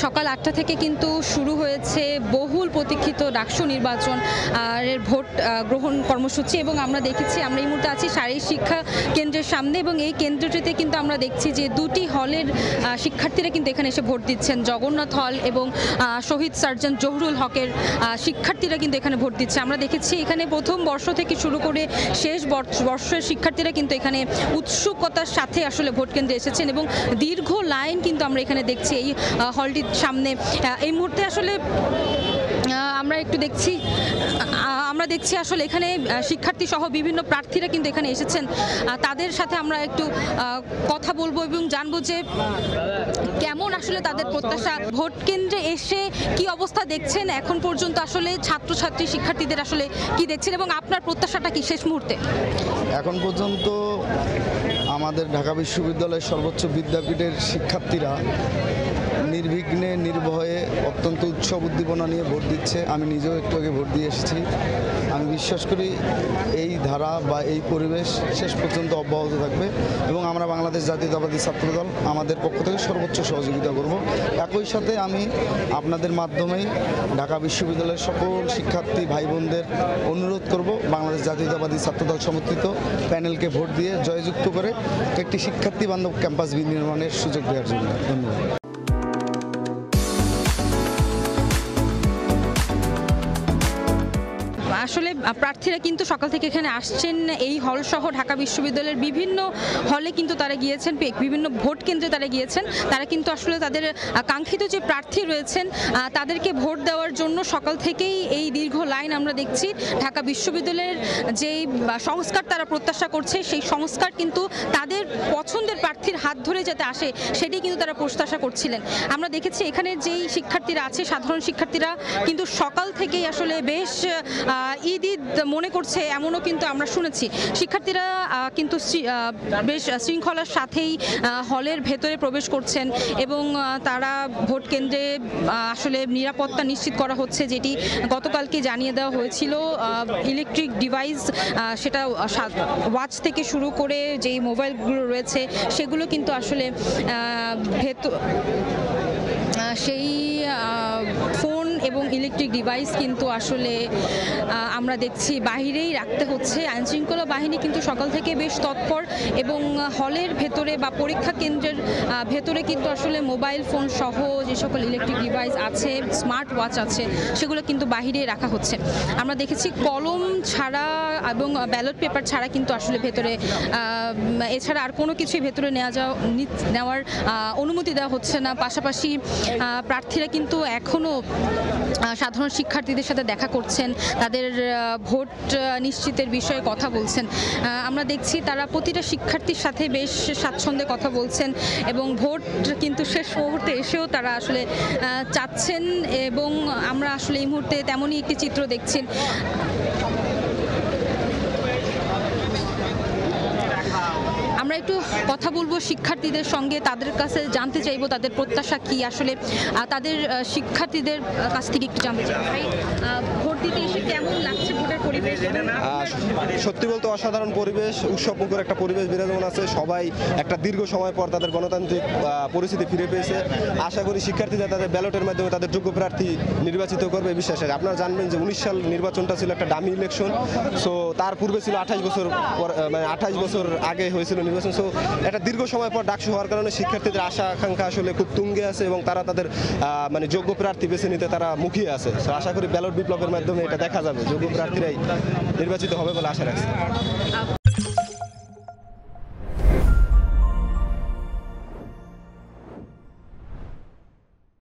সকাল ৮টা থেকে কিন্তু শুরু হয়েছে বহুল প্রতীক্ষিত ডাকসু নির্বাচন এর ভোট গ্রহণ কর্মসূচি এবং আমরা দেখেছি আমরা এই মুহূর্তে আছি শারীরিক শিক্ষা কেন্দ্রের সামনে এবং এই কেন্দ্রটিতে কিন্তু আমরা দেখছি যে দুটি হলের শিক্ষার্থীরা কিন্তু এখানে এসে ভোট দিচ্ছেন। জগন্নাথ হল এবং শহীদ সার্জেন্ট জহুরুল হকের শিক্ষার্থীরা কিন্তু এখানে ভোট দিচ্ছে। আমরা দেখেছি এখানে প্রথম বর্ষ থেকে শুরু করে শেষ বর্ষের শিক্ষার্থীরা কিন্তু এখানে উৎসুকতার সাথে আসলে ভোট কেন্দ্রে এসেছেন এবং দীর্ঘ লাইন কিন্তু আমরা এখানে দেখছি এই হলটির সামনে। এই মুহূর্তে আসলে আমরা দেখছি আসলে এখানে শিক্ষার্থী সহ বিভিন্ন প্রার্থীরা কিন্তু এখানে এসেছেন। তাদের সাথে আমরা একটু কথা বলবো এবং জানবো যে কেমন আসলে তাদের প্রত্যাশা। ভোট কেন্দ্রে এসে কি অবস্থা দেখছেন এখন পর্যন্ত, আসলে ছাত্রছাত্রী শিক্ষার্থীদের আসলে কি দেখছেন এবং আপনার প্রত্যাশাটা কি শেষ মুহূর্তে? এখন পর্যন্ত আমাদের ঢাকা বিশ্ববিদ্যালয়ের সর্বোচ্চ বিদ্যাপীঠের শিক্ষার্থীরা নির্বিঘ্নে নির্ভয়ে অত্যন্ত উৎসব উদ্দীপনা নিয়ে ভোট দিচ্ছে। আমি নিজেও একটু আগে ভোট দিয়ে এসেছি। আমি বিশ্বাস করি এই ধারা বা এই পরিবেশ শেষ পর্যন্ত অব্যাহত থাকবে এবং আমরা বাংলাদেশ জাতীয়তাবাদী ছাত্রদল আমাদের পক্ষ থেকে সর্বোচ্চ সহযোগিতা করব। একই সাথে আমি আপনাদের মাধ্যমেই ঢাকা বিশ্ববিদ্যালয়ের সকল শিক্ষার্থী ভাই বোনদের অনুরোধ করব বাংলাদেশ জাতীয়তাবাদী ছাত্রদল সমর্থিত প্যানেলকে ভোট দিয়ে জয়যুক্ত করে একটি শিক্ষার্থী বান্ধব ক্যাম্পাস বিনির্মাণের সুযোগ দেওয়ার জন্য। ধন্যবাদ। আসলে প্রার্থীরা কিন্তু সকাল থেকে এখানে আসছেন। এই হল সহ ঢাকা বিশ্ববিদ্যালয়ের বিভিন্ন হলে কিন্তু তারা গিয়েছেন, বিভিন্ন ভোট কেন্দ্রে তারা গিয়েছেন। তারা কিন্তু আসলে তাদের কাঙ্ক্ষিত যে প্রার্থী রয়েছেন তাদেরকে ভোট দেওয়ার জন্য সকাল থেকেই এই দীর্ঘ লাইন আমরা দেখছি। ঢাকা বিশ্ববিদ্যালয়ের যেই সংস্কার তারা প্রত্যাশা করছে সেই সংস্কার কিন্তু তাদের পছন্দের প্রার্থীর হাত ধরে যাতে আসে সেটাই কিন্তু তারা প্রত্যাশা করছিলেন। আমরা দেখেছি এখানে যেই শিক্ষার্থীরা আছে সাধারণ শিক্ষার্থীরা কিন্তু সকাল থেকেই আসলে বেশ ঈদ মনে করছে এমনও কিন্তু আমরা শুনেছি। শিক্ষার্থীরা কিন্তু বেশ শৃঙ্খলার সাথেই হলের ভেতরে প্রবেশ করছেন এবং তারা ভোট কেন্দ্রে আসলে নিরাপত্তা নিশ্চিত করা হচ্ছে, যেটি গতকালকে জানিয়ে দেওয়া হয়েছিল। ইলেকট্রিক ডিভাইস সেটা ওয়াচ থেকে শুরু করে যেই মোবাইলগুলো রয়েছে সেগুলো কিন্তু আসলে সেই ফোন এবং ইলেকট্রিক ডিভাইস কিন্তু আসলে আমরা দেখছি বাহিরেই রাখতে হচ্ছে। আইনশৃঙ্খলা বাহিনী কিন্তু সকাল থেকে বেশ তৎপর এবং হলের ভেতরে বা পরীক্ষা কেন্দ্রের ভেতরে কিন্তু আসলে মোবাইল ফোন সহ যে সকল ইলেকট্রিক ডিভাইস আছে, স্মার্ট ওয়াচ আছে, সেগুলো কিন্তু বাহিরেই রাখা হচ্ছে। আমরা দেখেছি কলম ছাড়া এবং ব্যালট পেপার ছাড়া কিন্তু আসলে ভেতরে এছাড়া আর কোনো কিছুই ভেতরে নেওয়ার অনুমতি দেওয়া হচ্ছে না। পাশাপাশি প্রার্থীরা কিন্তু এখনও সাধারণ শিক্ষার্থীদের সাথে দেখা করছেন, তাদের ভোট নিশ্চিতের বিষয়ে কথা বলছেন। আমরা দেখছি তারা প্রতিটা শিক্ষার্থীর সাথে বেশ স্বাচ্ছন্দ্যে কথা বলছেন এবং ভোট কিন্তু শেষ মুহূর্তে এসেও তারা আসলে চাচ্ছেন এবং আমরা আসলে এই মুহূর্তে তেমনই একটি চিত্র দেখছি। আমরা একটু কথা বলবো শিক্ষার্থীদের সঙ্গে, তাদের কাছে জানতে চাইবো তাদের প্রত্যাশা কি, আসলে তাদের শিক্ষার্থীদের কাছ থেকে একটু জানতে চাই। ভাই, ভোট দিতে এসে কেমন লাগছে ভোটের পরিবেশ? সত্যি বলতে অসাধারণ পরিবেশ, উৎসবমুখর একটা পরিবেশ বিরাজমান আছে। সবাই একটা দীর্ঘ সময় পর তাদের গণতান্ত্রিক পরিস্থিতি ফিরে পেয়েছে। আশা করি শিক্ষার্থীরা তাদের ব্যালটের মাধ্যমে তাদের যোগ্য প্রার্থী নির্বাচিত করবে বিশ্বাস আছে। আপনারা জানবেন যে 19 সাল নির্বাচনটা ছিল একটা ডামি ইলেকশন। সো তার পূর্বে ছিল 28 বছর মানে 28 বছর আগে হয়েছিল নির্বাচন। সো একটা দীর্ঘ সময় পর ডাকসু হওয়ার কারণে শিক্ষার্থীদের আশা আকাঙ্ক্ষা আসলে খুব তুঙ্গে আছে এবং তারা তাদের মানে যোগ্য প্রার্থী বেছে নিতে তারা মুখিয়ে আছে। সো আশা করি ব্যালট বিপ্লবের মাধ্যমে এটা দেখা যাবে, যোগ্য প্রার্থীরাই নির্বাচিত হবে বলে আশা রাখছি।